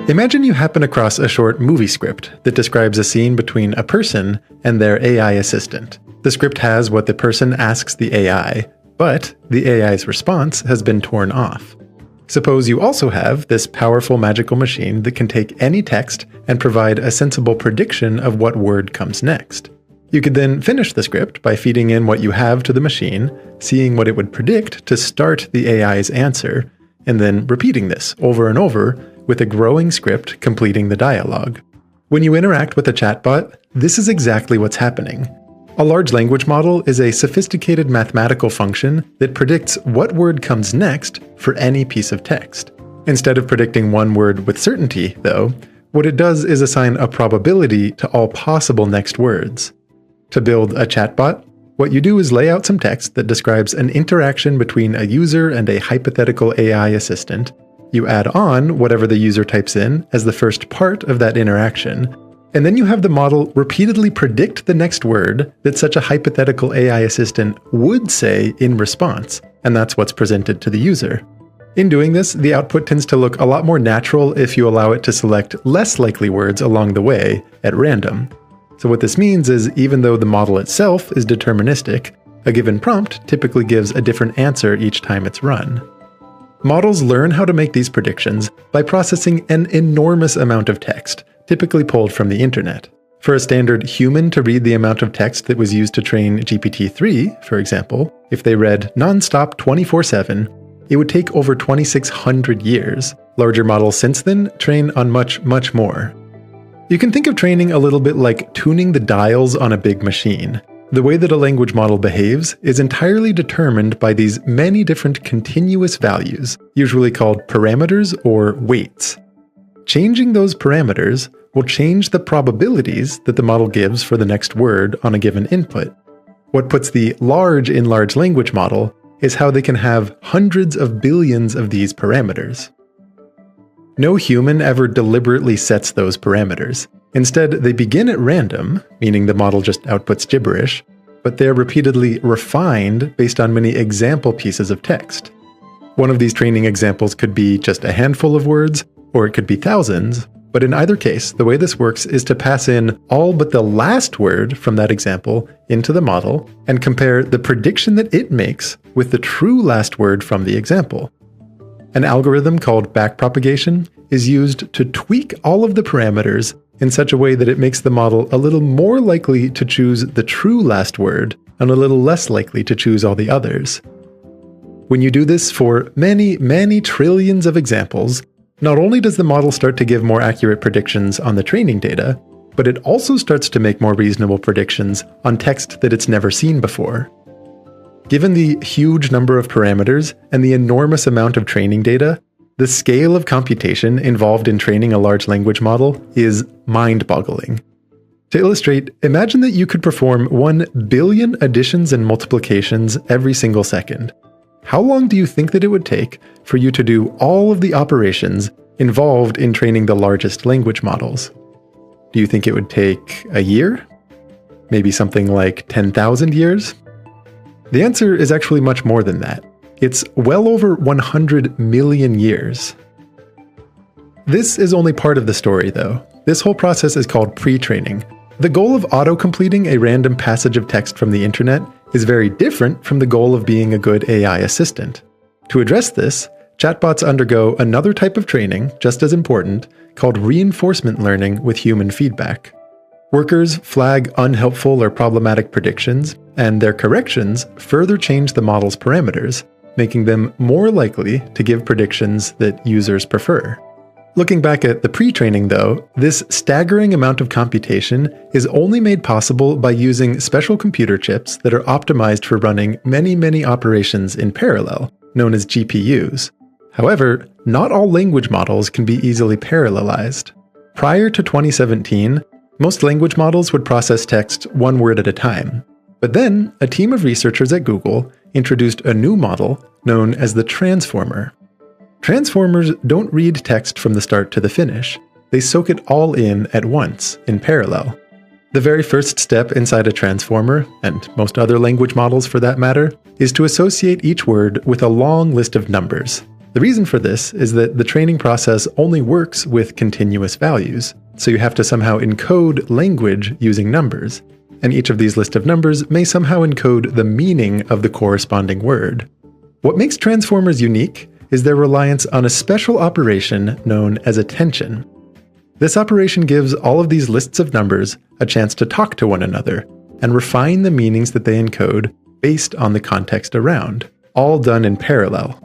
Imagine you happen across a short movie script that describes a scene between a person and their AI assistant. The script has what the person asks the AI, but the AI's response has been torn off. Suppose you also have this powerful magical machine that can take any text and provide a sensible prediction of what word comes next. You could then finish the script by feeding in what you have to the machine, seeing what it would predict to start the AI's answer, and then repeating this over and over with a growing script completing the dialogue. When you interact with a chatbot, this is exactly what's happening. A large language model is a sophisticated mathematical function that predicts what word comes next for any piece of text. Instead of predicting one word with certainty, though, what it does is assign a probability to all possible next words. To build a chatbot, what you do is lay out some text that describes an interaction between a user and a hypothetical AI assistant. You add on whatever the user types in as the first part of that interaction, and then you have the model repeatedly predict the next word that such a hypothetical AI assistant would say in response, and that's what's presented to the user. In doing this, the output tends to look a lot more natural if you allow it to select less likely words along the way at random. So what this means is even though the model itself is deterministic, a given prompt typically gives a different answer each time it's run. Models learn how to make these predictions by processing an enormous amount of text, typically pulled from the internet. For a standard human to read the amount of text that was used to train GPT-3, for example, if they read nonstop 24/7, it would take over 2,600 years. Larger models since then train on much, much more. You can think of training a little bit like tuning the dials on a big machine. The way that a language model behaves is entirely determined by these many different continuous values, usually called parameters or weights. Changing those parameters will change the probabilities that the model gives for the next word on a given input. What puts the large in large language model is how they can have hundreds of billions of these parameters. No human ever deliberately sets those parameters. Instead, they begin at random, meaning the model just outputs gibberish, but they're repeatedly refined based on many example pieces of text. One of these training examples could be just a handful of words, or it could be thousands, but in either case, the way this works is to pass in all but the last word from that example into the model and compare the prediction that it makes with the true last word from the example. An algorithm called backpropagation is used to tweak all of the parameters in such a way that it makes the model a little more likely to choose the true last word and a little less likely to choose all the others. When you do this for many, many trillions of examples, not only does the model start to give more accurate predictions on the training data, but it also starts to make more reasonable predictions on text that it's never seen before. Given the huge number of parameters and the enormous amount of training data, the scale of computation involved in training a large language model is mind-boggling. To illustrate, imagine that you could perform 1 billion additions and multiplications every single second. How long do you think that it would take for you to do all of the operations involved in training the largest language models? Do you think it would take a year? Maybe something like 10,000 years? The answer is actually much more than that. It's well over 100 million years. This is only part of the story, though. This whole process is called pre-training. The goal of auto-completing a random passage of text from the internet is very different from the goal of being a good AI assistant. To address this, chatbots undergo another type of training, just as important, called reinforcement learning with human feedback. Workers flag unhelpful or problematic predictions, and their corrections further change the model's parameters, making them more likely to give predictions that users prefer. Looking back at the pre-training, though, this staggering amount of computation is only made possible by using special computer chips that are optimized for running many, many operations in parallel, known as GPUs. However, not all language models can be easily parallelized. Prior to 2017, most language models would process text one word at a time. But then, a team of researchers at Google introduced a new model known as the transformer. Transformers don't read text from the start to the finish. They soak it all in at once, in parallel. The very first step inside a transformer, and most other language models for that matter, is to associate each word with a long list of numbers. The reason for this is that the training process only works with continuous values, so you have to somehow encode language using numbers, and each of these list of numbers may somehow encode the meaning of the corresponding word. What makes transformers unique is their reliance on a special operation known as attention. This operation gives all of these lists of numbers a chance to talk to one another and refine the meanings that they encode based on the context around, all done in parallel.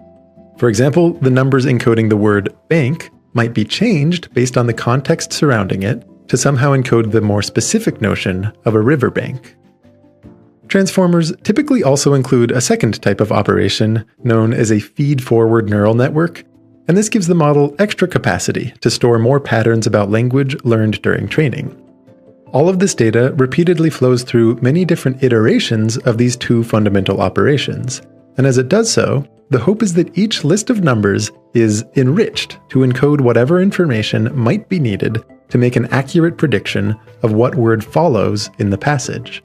For example, the numbers encoding the word bank might be changed based on the context surrounding it to somehow encode the more specific notion of a riverbank. Transformers typically also include a second type of operation known as a feed-forward neural network, and this gives the model extra capacity to store more patterns about language learned during training. All of this data repeatedly flows through many different iterations of these two fundamental operations, and as it does so, the hope is that each list of numbers is enriched to encode whatever information might be needed to make an accurate prediction of what word follows in the passage.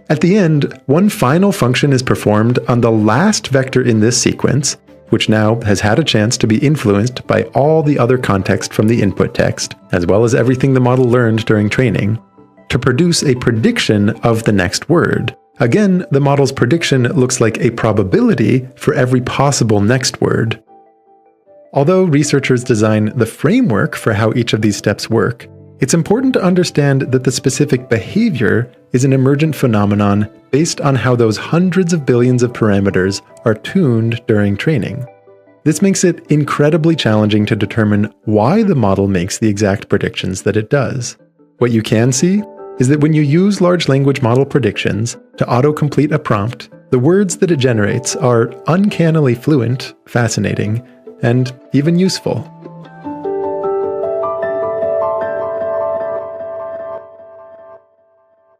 At the end, one final function is performed on the last vector in this sequence, which now has had a chance to be influenced by all the other context from the input text, as well as everything the model learned during training, to produce a prediction of the next word. Again, the model's prediction looks like a probability for every possible next word. Although researchers design the framework for how each of these steps work, it's important to understand that the specific behavior is an emergent phenomenon based on how those hundreds of billions of parameters are tuned during training. This makes it incredibly challenging to determine why the model makes the exact predictions that it does. What you can see is that when you use large language model predictions to autocomplete a prompt, the words that it generates are uncannily fluent, fascinating, and even useful.